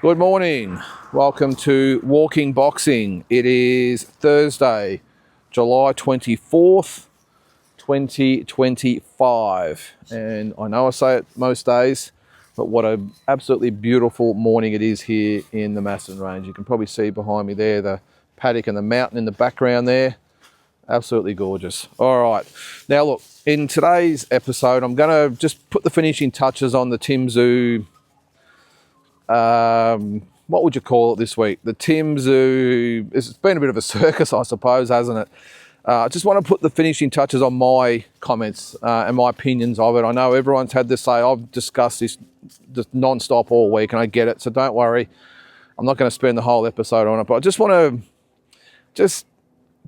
Good morning. Welcome to Walking Boxing. It is Thursday, July 24th, 2025. And I know I say it most days, but what an absolutely beautiful morning it is here in the Macedon Range. You can probably see behind me there the paddock and the mountain in the background there. Absolutely gorgeous. All right. Now, look, in today's episode, I'm going to just put the finishing touches on the Tim Tszyu, what would you call it this week? The Tim Tszyu, it's been a bit of a circus, I suppose, hasn't it? I just want to put the finishing touches on my comments and my opinions of it. I know everyone's had this say, I've discussed this just non-stop all week, and I get it, so don't worry. I'm not going to spend the whole episode on it, but I just want to just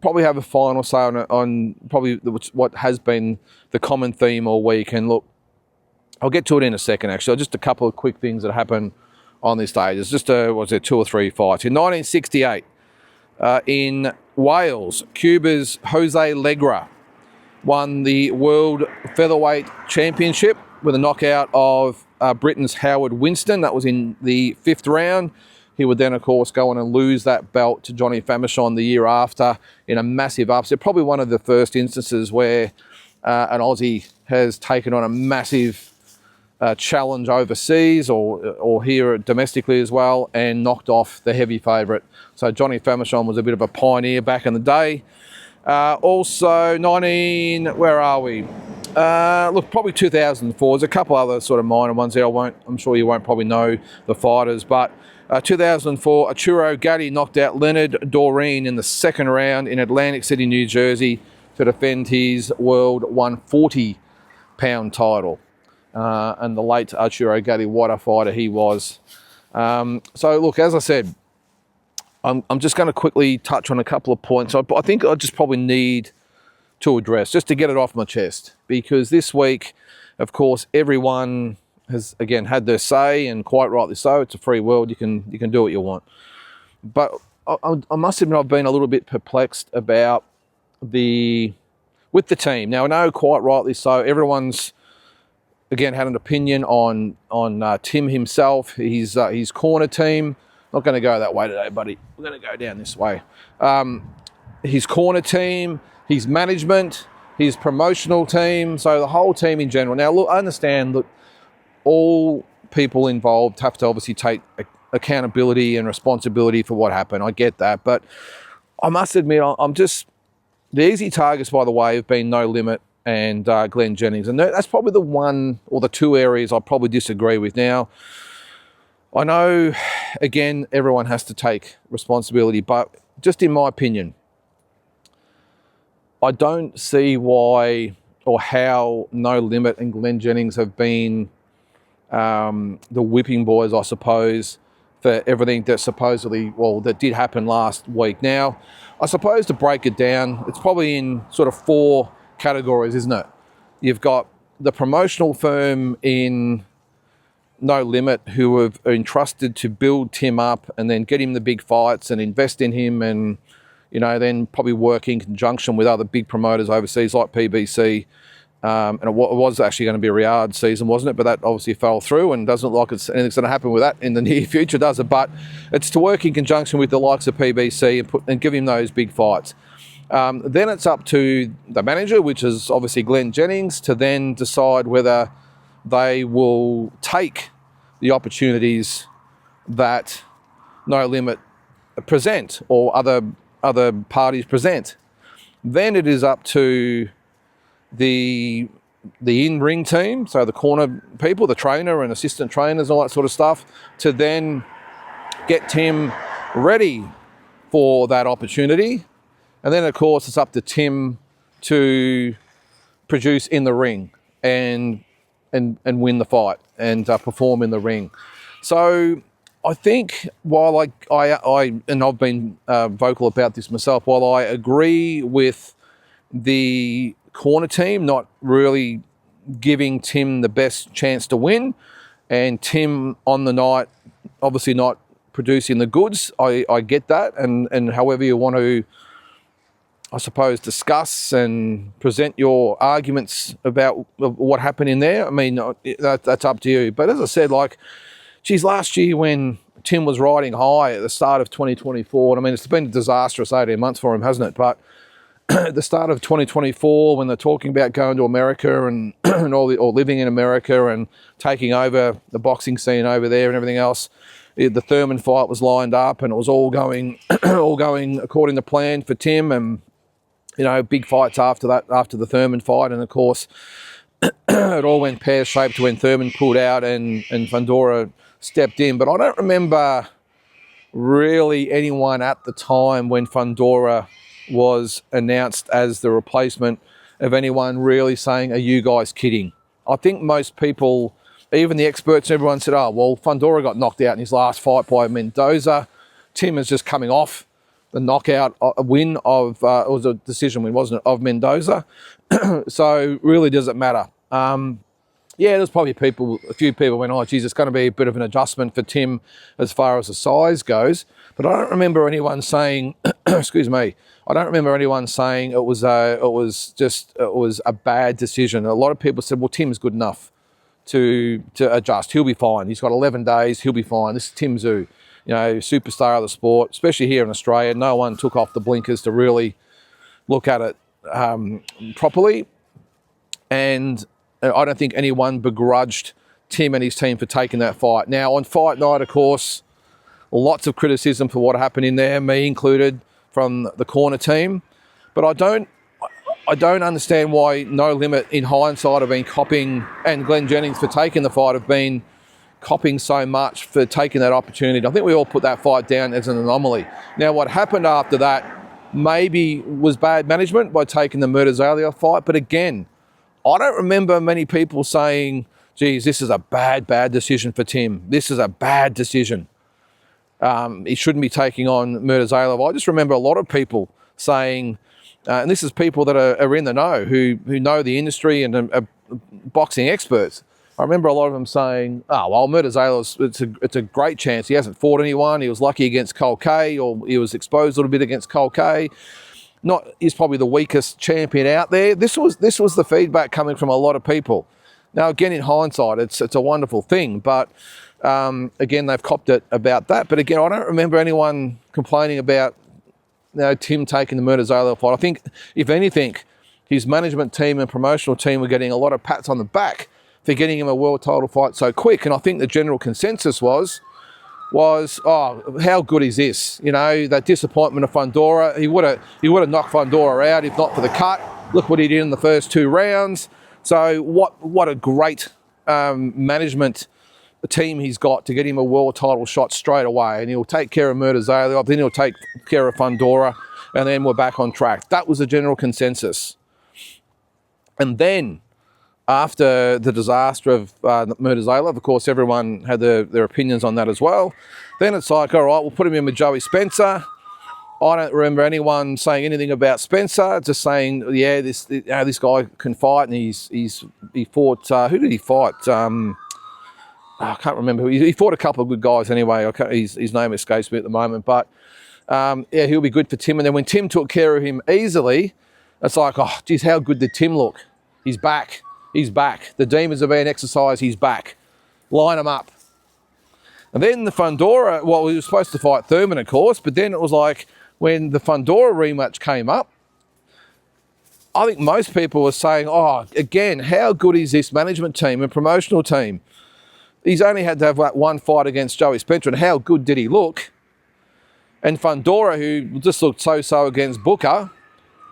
probably have a final say on probably what has been the common theme all week. And look, I'll get to it in a second, actually. Just a couple of quick things that happened on this day. It's just, 2 or 3 fights. In 1968, in Wales, Cuba's Jose Legra won the World Featherweight Championship with a knockout of Britain's Howard Winston. That was in the 5th round. He would then, of course, go on and lose that belt to Johnny Famechon the year after in a massive upset. Probably one of the first instances where an Aussie has taken on a massive challenge overseas or here domestically as well and knocked off the heavy favourite. So Johnny Famechon was a bit of a pioneer back in the day. Also, where are we? Look, probably 2004. There's a couple other sort of minor ones there. I'm sure you won't probably know the fighters, but 2004, Arturo Gatti knocked out Leonard Doreen in the 2nd round in Atlantic City, New Jersey, to defend his World 140-pound title. And the late Arturo Gatti, what a fighter he was. So, look, as I said, I'm just going to quickly touch on a couple of points. I think I just probably need to address, just to get it off my chest, because this week, of course, everyone has, again, had their say, and quite rightly so. It's a free world. You can do what you want. But I must admit I've been a little bit perplexed about with the team. Now, I know quite rightly so, everyone's, again, had an opinion on Tim himself, his corner team. Not going to go that way today, buddy. We're going to go down this way. His corner team, his management, his promotional team, so the whole team in general. Now, look, I understand that all people involved have to obviously take accountability and responsibility for what happened. I get that. But I must admit, the easy targets, by the way, have been No Limit and Glenn Jennings. And that's probably the one or the two areas I probably disagree with. Now, I know, again, everyone has to take responsibility, but just in my opinion, I don't see why or how No Limit and Glenn Jennings have been the whipping boys, I suppose, for everything that that did happen last week. Now, I suppose to break it down, it's probably in sort of 4 categories, isn't it? You've got the promotional firm in No Limit who have entrusted to build Tim up and then get him the big fights and invest in him, and then probably work in conjunction with other big promoters overseas like PBC. And it was actually going to be a Riyadh season, wasn't it? But that obviously fell through, and doesn't look like anything's going to happen with that in the near future, does it? But it's to work in conjunction with the likes of PBC and give him those big fights. Then it's up to the manager, which is obviously Glenn Jennings, to then decide whether they will take the opportunities that No Limit present or other parties present. Then it is up to the in-ring team, so the corner people, the trainer and assistant trainers, all that sort of stuff, to then get Tim ready for that opportunity. And then, of course, it's up to Tim to produce in the ring and win the fight and perform in the ring. So I think while I've been vocal about this myself, while I agree with the corner team not really giving Tim the best chance to win, and Tim on the night obviously not producing the goods, I get that, and however you want to, I suppose, discuss and present your arguments about what happened in there, I mean, that's up to you. But as I said, last year when Tim was riding high at the start of 2024. And I mean, it's been a disastrous 18 months for him, hasn't it? But at the start of 2024, when they're talking about going to America and, or living in America and taking over the boxing scene over there and everything else, the Thurman fight was lined up and it was all going according to plan for Tim, and big fights after that, after the Thurman fight. And of course, it all went pear-shaped when Thurman pulled out and Fundora stepped in. But I don't remember really anyone at the time when Fundora was announced as the replacement of anyone really saying, are you guys kidding? I think most people, even the experts, everyone said, oh, well, Fundora got knocked out in his last fight by Mendoza. Tim is just coming off the knockout win of, it was a decision win, wasn't it, of Mendoza. So really doesn't matter. There's probably a few people went, oh, geez, it's going to be a bit of an adjustment for Tim as far as the size goes. But I don't remember anyone saying, excuse me, I don't remember anyone saying it was a bad decision. A lot of people said, well, Tim's good enough to adjust. He'll be fine. He's got 11 days. He'll be fine. This is Tim Tszyu, superstar of the sport, especially here in Australia. No one took off the blinkers to really look at it properly. And I don't think anyone begrudged Tim and his team for taking that fight. Now, on fight night, of course, lots of criticism for what happened in there, me included, from the corner team. But I don't understand why No Limit, in hindsight, have been copying, and Glenn Jennings for taking the fight, have been copying so much for taking that opportunity. I think we all put that fight down as an anomaly. Now, what happened after that maybe was bad management by taking the Murtazalia fight. But again, I don't remember many people saying, geez, this is a bad decision for Tim. This is a bad decision. He shouldn't be taking on Murtazalia. I just remember a lot of people saying, and this is people that are in the know, who know the industry and are boxing experts. I remember a lot of them saying, oh, well, Murtazalia, it's a great chance. He hasn't fought anyone. He was lucky against Cole Kay, or he was exposed a little bit against Cole Kay. He's probably the weakest champion out there. This was the feedback coming from a lot of people. Now, again, in hindsight, it's a wonderful thing, but again, they've copped it about that. But again, I don't remember anyone complaining about Tim taking the Murtazalia fight. I think, if anything, his management team and promotional team were getting a lot of pats on the back for getting him a world title fight so quick. And I think the general consensus was, oh, how good is this? That disappointment of Fundora. He would have knocked Fundora out if not for the cut. Look what he did in the first 2 rounds. So what a great management team he's got to get him a world title shot straight away. And he'll take care of Murtazalia, then he'll take care of Fundora, and then we're back on track. That was the general consensus. And then, after the disaster of Murtazalia, of course, everyone had their opinions on that as well. Then it's like, all right, we'll put him in with Joey Spencer. I don't remember anyone saying anything about Spencer, just saying, yeah, this guy can fight, and he fought. Who did he fight? I can't remember. He fought a couple of good guys anyway. His name escapes me at the moment, but he'll be good for Tim. And then when Tim took care of him easily, it's like, oh, geez, how good did Tim look? He's back. He's back. The demons are being exercised. He's back. Line him up. And then the Fundora, well, he was supposed to fight Thurman, of course, but then it was like, when the Fundora rematch came up, I think most people were saying, oh, again, how good is this management team and promotional team? He's only had to have one fight against Joey Spencer, and how good did he look? And Fundora, who just looked so-so against Booker,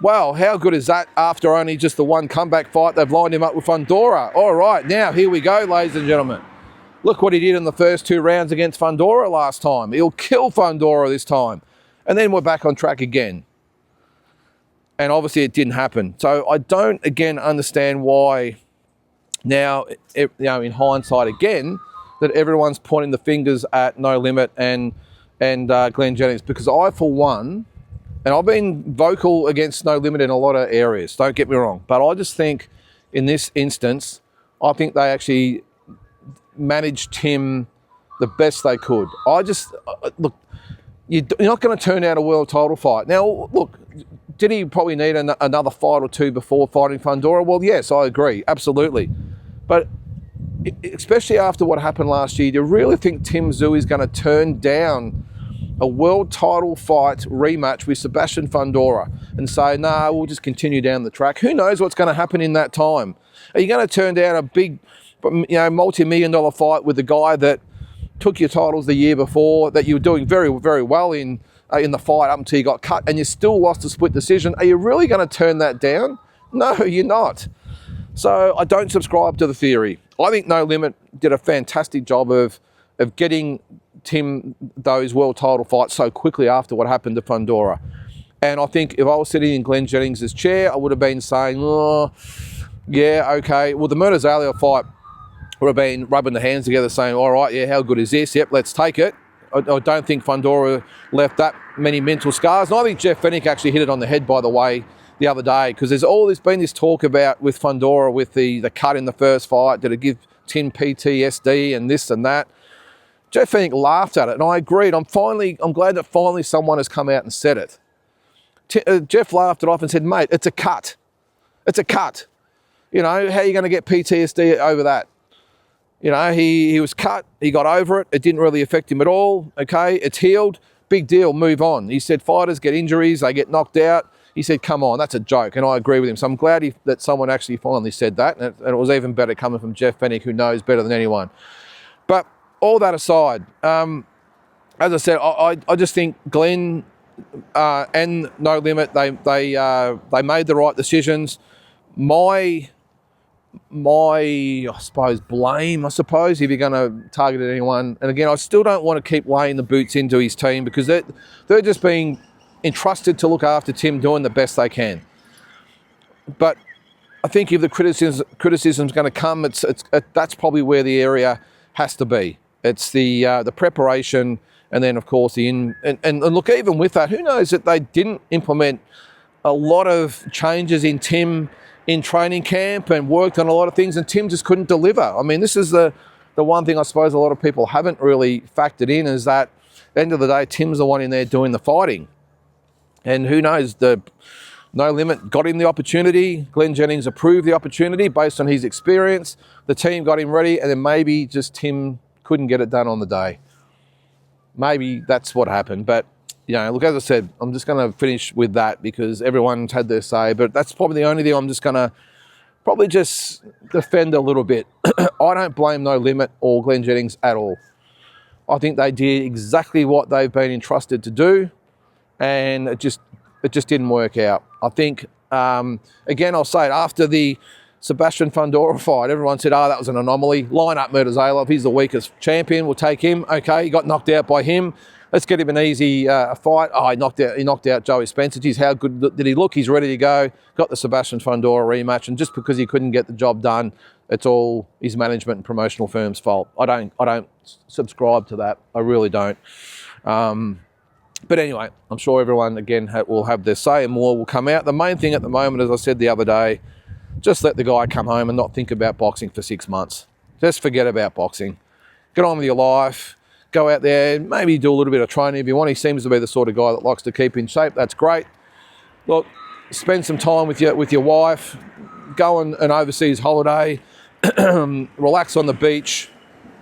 well, how good is that after only just the one comeback fight? They've lined him up with Fundora. All right, now here we go, ladies and gentlemen. Look what he did in the first 2 rounds against Fundora last time. He'll kill Fundora this time. And then we're back on track again. And obviously it didn't happen. So I don't, again, understand why now, in hindsight again, that everyone's pointing the fingers at No Limit and Glenn Jennings. Because I, for one, and I've been vocal against No Limit in a lot of areas, don't get me wrong. But I just think in this instance, I think they actually managed Tim the best they could. Look, you're not going to turn out a world title fight. Now, look, did he probably need another fight or 2 before fighting Fundora? Well, yes, I agree, absolutely. But especially after what happened last year, do you really think Tim Tszyu is going to turn down a world title fight rematch with Sebastian Fundora and say, nah, we'll just continue down the track? Who knows what's going to happen in that time? Are you going to turn down a big, multi-million-dollar fight with the guy that took your titles the year before, that you were doing very, very well in the fight up until you got cut, and you still lost a split decision? Are you really going to turn that down? No, you're not. So I don't subscribe to the theory. I think No Limit did a fantastic job of getting Tim those world title fights so quickly after what happened to Fundora. And I think if I was sitting in Glenn Jennings' chair, I would have been saying, oh, yeah, okay. Well, the Murtazalia fight would have been rubbing the hands together saying, all right, yeah, how good is this? Yep, let's take it. I don't think Fundora left that many mental scars. And I think Jeff Fenech actually hit it on the head, by the way, the other day, because there's been this talk about with Fundora, with the cut in the first fight, did it give Tim PTSD and this and that? Jeff Fenech laughed at it, and I agreed. I'm glad that finally someone has come out and said it. Jeff laughed it off and said, mate, it's a cut. It's a cut. How are you going to get PTSD over that? He was cut, he got over it, it didn't really affect him at all, okay, it's healed, big deal, move on. He said fighters get injuries, they get knocked out. He said, come on, that's a joke, and I agree with him. So I'm glad that someone actually finally said that, and it was even better coming from Jeff Fenech, who knows better than anyone. But all that aside, as I said, I just think Glenn and No Limit, they made the right decisions. My I suppose blame, if you're going to target anyone, and again, I still don't want to keep laying the boots into his team, because they're just being entrusted to look after Tim, doing the best they can. But I think if the criticism's going to come, that's probably where the area has to be. It's the preparation, and then of course and look, even with that, who knows that they didn't implement a lot of changes in Tim in training camp and worked on a lot of things, and Tim just couldn't deliver. I mean, this is the one thing I suppose a lot of people haven't really factored in, is that at the end of the day, Tim's the one in there doing the fighting. And who knows, the No Limit got him the opportunity. Glenn Jennings approved the opportunity based on his experience. The team got him ready, and then maybe just Tim couldn't get it done on the day. Maybe that's what happened. But, look, as I said, I'm just going to finish with that because everyone's had their say. But that's probably the only thing I'm just going to probably just defend a little bit. I don't blame No Limit or Glenn Jennings at all. I think they did exactly what they've been entrusted to do, and it just didn't work out. I think, again, I'll say it, after the Sebastian Fundora fight, everyone said, that was an anomaly. Line up Murtazalia, he's the weakest champion, we'll take him. Okay, he got knocked out by him. Let's get him an easy fight. He knocked out Joey Spencer. Geez, how good did he look? He's ready to go. Got the Sebastian Fundora rematch, and just because he couldn't get the job done, it's all his management and promotional firm's fault. I don't subscribe to that. I really don't. But anyway, I'm sure everyone, again, will have their say, and more will come out. The main thing at the moment, as I said the other day, just let the guy come home and not think about boxing for 6 months. Just forget about boxing. Get on with your life. Go out there, maybe do a little bit of training if you want. He seems to be the sort of guy that likes to keep in shape. That's great. Look, spend some time with your wife. Go on an overseas holiday. Relax on the beach.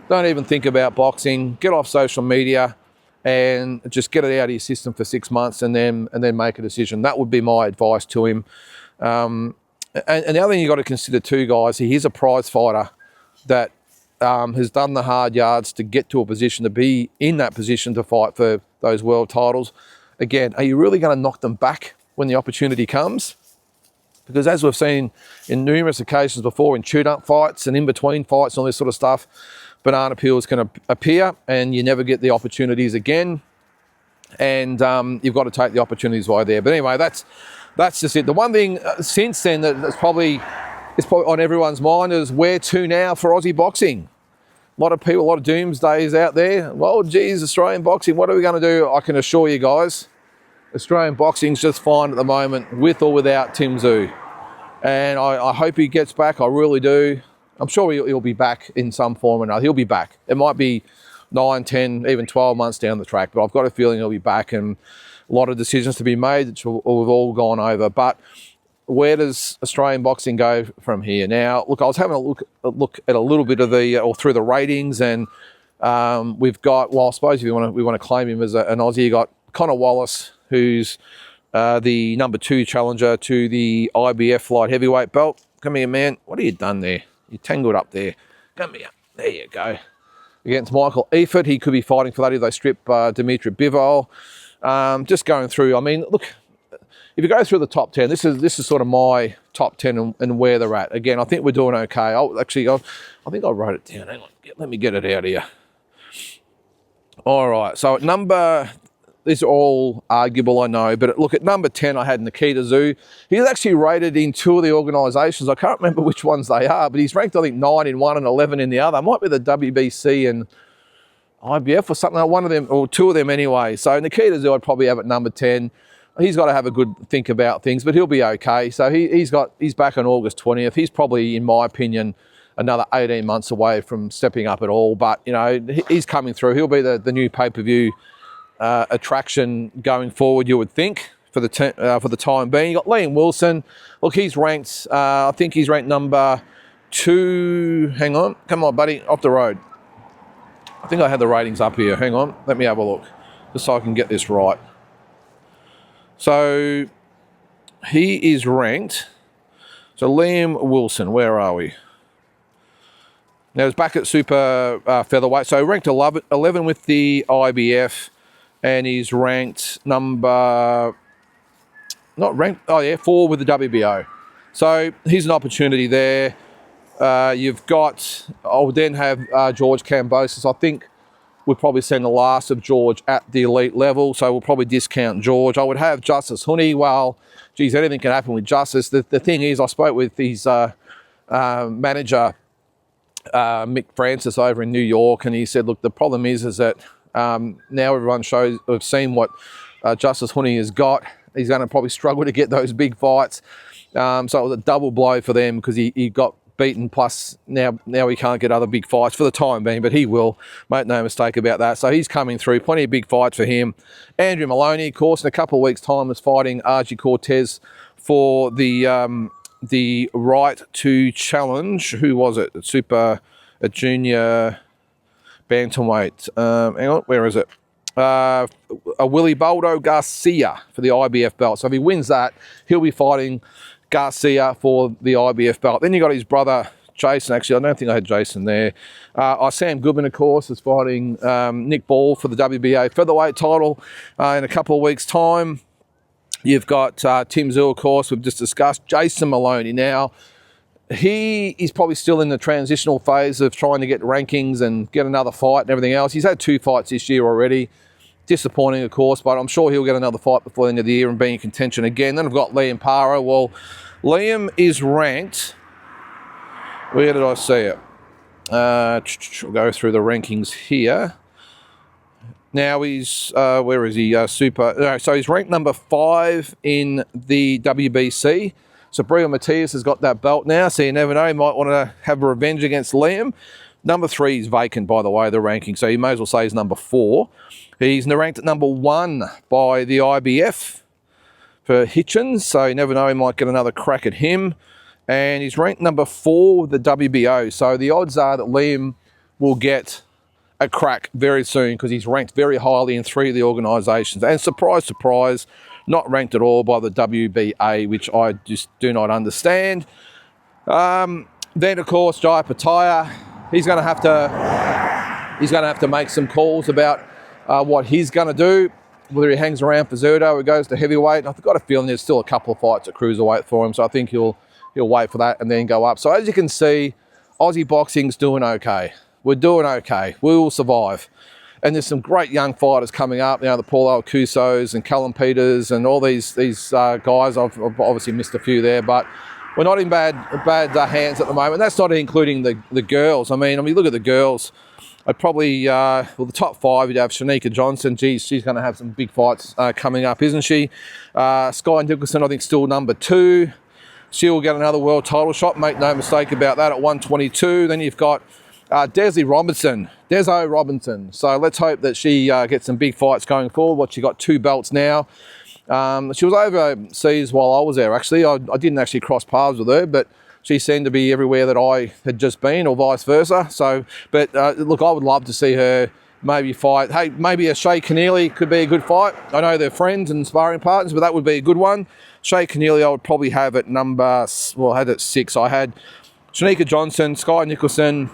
Don't even think about boxing. Get off social media and just get it out of your system for 6 months, and then make a decision. That would be my advice to him. And the other thing you've got to consider too, guys, he is a prize fighter that has done the hard yards to get to a position, to be in that position to fight for those world titles. Again, are you really going to knock them back when the opportunity comes? Because as we've seen in numerous occasions before, in tune-up fights and in between fights and all this sort of stuff, banana peels can appear and you never get the opportunities again. And you've got to take the opportunities while there. But anyway, that's just it. The one thing since then that's probably on everyone's mind is where to now for Aussie boxing. A lot of people, a lot of doomsdays out there. Well, geez, Australian boxing, what are we going to do? I can assure you guys, Australian boxing's just fine at the moment, with or without Tim Tszyu. And I hope he gets back, I really do. I'm sure he'll be back in some form or another. He'll be back. It might be 9, 10, even 12 months down the track, but I've got a feeling he'll be back, and a lot of decisions to be made, which we've all gone over. But where does Australian boxing go from here? Now, look, I was having a look at a little bit of or through the ratings, and we've got, well, I suppose if we want to claim him as an Aussie, you got Connor Wallace, who's the number 2 challenger to the IBF light heavyweight belt. Come here, man. What have you done there? You're tangled up there. Come here. There you go. Against Michael Eifert, he could be fighting for that if they strip Dimitri Bivol. Just going through, I mean, look, if you go through the top 10, this is sort of my top 10 and where they're at. Again, I think we're doing okay. I think I wrote it down. Hang on, let me get it out here. All right, so at number, these are all arguable, I know, but look, at number 10, I had Nikita Tszyu. He's actually rated in 2 of the organisations. I can't remember which ones they are, but he's ranked, I think, 9 in one and 11 in the other. It might be the WBC and IBF or something, one of them, or 2 of them anyway. So Nikita Tszyu I'd probably have at number 10. He's got to have a good think about things, but he'll be okay. So he's back on August 20th. He's probably, in my opinion, another 18 months away from stepping up at all. But, you know, he's coming through. He'll be the new pay-per-view attraction going forward, you would think, for the time being. You got Liam Wilson. Look, he's ranked, I think he's ranked number 2. Hang on. Come on, buddy. Off the road. I think I had the ratings up here. Hang on. Let me have a look, just so I can get this right. So he is ranked. So Liam Wilson, where are we? Now he's back at super featherweight. So ranked 11 with the IBF, and he's ranked number, not ranked, 4 with the WBO. So here's an opportunity there. You've got, I'll then have George Kambosos. I think we've probably seen the last of George at the elite level, so we'll probably discount George. I would have Justice Huni. Well, geez, anything can happen with Justice. The thing is, I spoke with his manager, Mick Francis, over in New York, and he said, look, the problem is that now everyone have seen what Justice Huni has got. He's going to probably struggle to get those big fights. So it was a double blow for them because he got beaten, plus now he can't get other big fights for the time being, but he will, make no mistake about that. So he's coming through, plenty of big fights for him. Andrew Maloney, of course, in a couple of weeks' time is fighting Archie Cortez for the right to challenge, who was it? A junior bantamweight. Hang on, where is it? A Willie Baldo Garcia for the IBF belt. So if he wins that, he'll be fighting Garcia for the IBF belt. Then you got his brother Jason. Actually, I don't think I had Jason there. Sam Goodman, of course, is fighting Nick Ball for the WBA featherweight title in a couple of weeks' time. You've got Tim Tszyu, of course, we've just discussed. Jason Maloney. Now, he is probably still in the transitional phase of trying to get rankings and get another fight and everything else. He's had 2 fights this year already. Disappointing, of course, but I'm sure he'll get another fight before the end of the year and be in contention again. Then I've got Liam Parra. Well, Liam is ranked, where did I see it? We'll go through the rankings here. Now he's, where is he? So he's ranked number 5 in the WBC. So Brio Matias has got that belt now, so you never know, he might want to have a revenge against Liam. Number 3 is vacant, by the way, the ranking, so you may as well say he's number 4. He's ranked at number 1 by the IBF for Hitchens, so you never know, he might get another crack at him. And he's ranked number 4 with the WBO, so the odds are that Liam will get a crack very soon because he's ranked very highly in 3 of the organisations. And surprise, surprise, not ranked at all by the WBA, which I just do not understand. Then, of course, Jai Pataya, he's going to have to make some calls about what he's going to do, whether he hangs around for Zerto or goes to heavyweight. And I've got a feeling there's still a couple of fights at cruiserweight for him, so I think he'll wait for that and then go up. So as you can see, Aussie boxing's doing okay. We're doing okay. We will survive. And there's some great young fighters coming up, the Paulo Alcusos and Callum Peters and all these guys. I've obviously missed a few there, but we're not in bad hands at the moment. That's not including the girls. I mean, look at the girls. I'd probably, the top 5, you'd have Shanika Johnson. Geez, she's going to have some big fights coming up, isn't she? Skye Nicholson, I think, still number 2. She'll get another world title shot. Make no mistake about that at 122. Then you've got Deso Robinson. So let's hope that she gets some big fights going forward. She got 2 belts now. She was overseas while I was there, actually. I didn't actually cross paths with her, but she seemed to be everywhere that I had just been, or vice versa. So, but look, I would love to see her maybe fight. Hey, maybe a Shay Keneally could be a good fight. I know they're friends and sparring partners, but that would be a good one. Shay Keneally, I would probably have at number, well, I had at 6. I had Shanika Johnson, Sky Nicholson,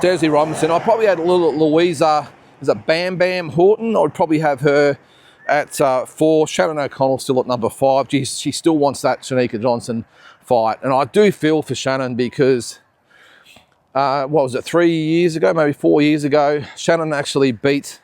Desi Robinson. I probably had little Louisa, is it Bam Bam Horton? I would probably have her at 4. Shannon O'Connell still at number 5. She still wants that Shanika Johnson fight. And I do feel for Shannon because, what was it, 3 years ago, maybe 4 years ago, Shannon actually beat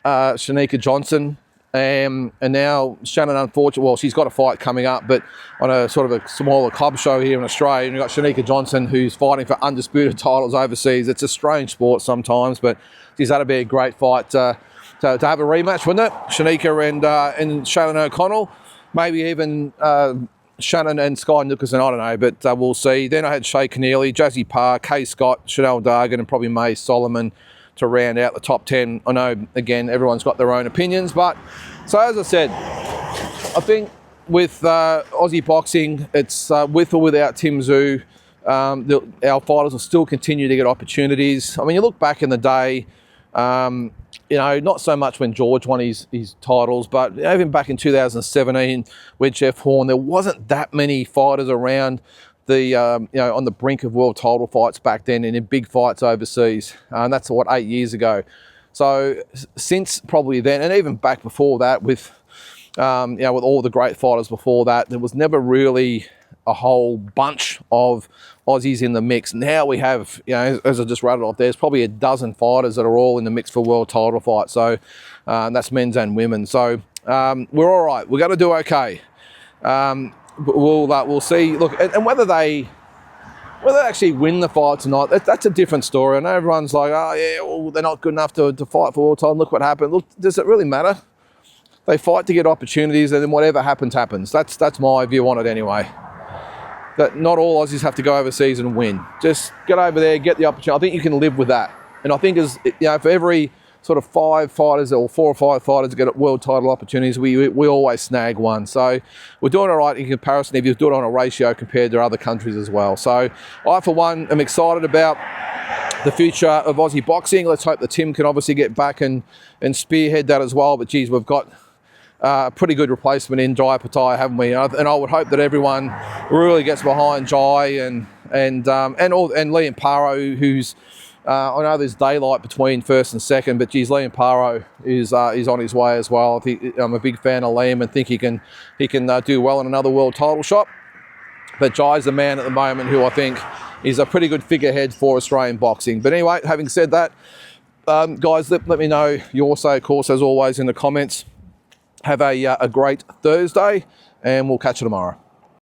Shanika Johnson. And now Shannon, unfortunately, well, she's got a fight coming up, but on a sort of a smaller club show here in Australia, and you've got Shanika Johnson who's fighting for undisputed titles overseas. It's a strange sport sometimes, but geez, that'd be a great fight to have a rematch, wouldn't it? Shanika and Shannon O'Connell, maybe even Shannon and Sky Nicholson, I don't know, but we'll see. Then I had Shay Keneally, Jazzy Parr, Kay Scott, Chanel Dargan, and probably Mae Solomon to round out the top 10. I know, again, everyone's got their own opinions, but so as I said, I think with Aussie boxing, it's with or without Tim Tszyu, our fighters will still continue to get opportunities. I mean, you look back in the day, you know, not so much when George won his titles, but even back in 2017 with Jeff Horn, there wasn't that many fighters around the you know, on the brink of world title fights back then and in big fights overseas. And that's what, 8 years ago. So since probably then, and even back before that, with you know, with all the great fighters before that, there was never really a whole bunch of Aussies in the mix. Now we have, you know, as I just rattled off, there's probably a dozen fighters that are all in the mix for world title fights. So that's men's and women. So we're all right. We're going to do okay. We'll see. Look, and whether they actually win the fight tonight, that's a different story. I know everyone's like, oh yeah, well, they're not good enough to fight for world title. Look what happened. Look, does it really matter? They fight to get opportunities, and then whatever happens, happens. That's my view on it anyway. That not all Aussies have to go overseas and win. Just get over there, get the opportunity. I think you can live with that. And I think, as you know, for every sort of 5 fighters or 4 or 5 fighters to get world title opportunities, we always snag one. So we're doing all right in comparison if you do it on a ratio compared to other countries as well. So I, for one, am excited about the future of Aussie boxing. Let's hope that Tim can obviously get back and spearhead that as well. But geez, we've got a pretty good replacement in Jai Pattaya, haven't we? And I would hope that everyone really gets behind Jai and Liam Paro, who's I know there's daylight between first and second, but geez, Liam Paro is on his way as well. I think I'm a big fan of Liam and think he can do well in another world title shot. But Jai's the man at the moment who I think is a pretty good figurehead for Australian boxing. But anyway, having said that, guys, let me know your say, of course, as always, in the comments. Have a great Thursday, and we'll catch you tomorrow.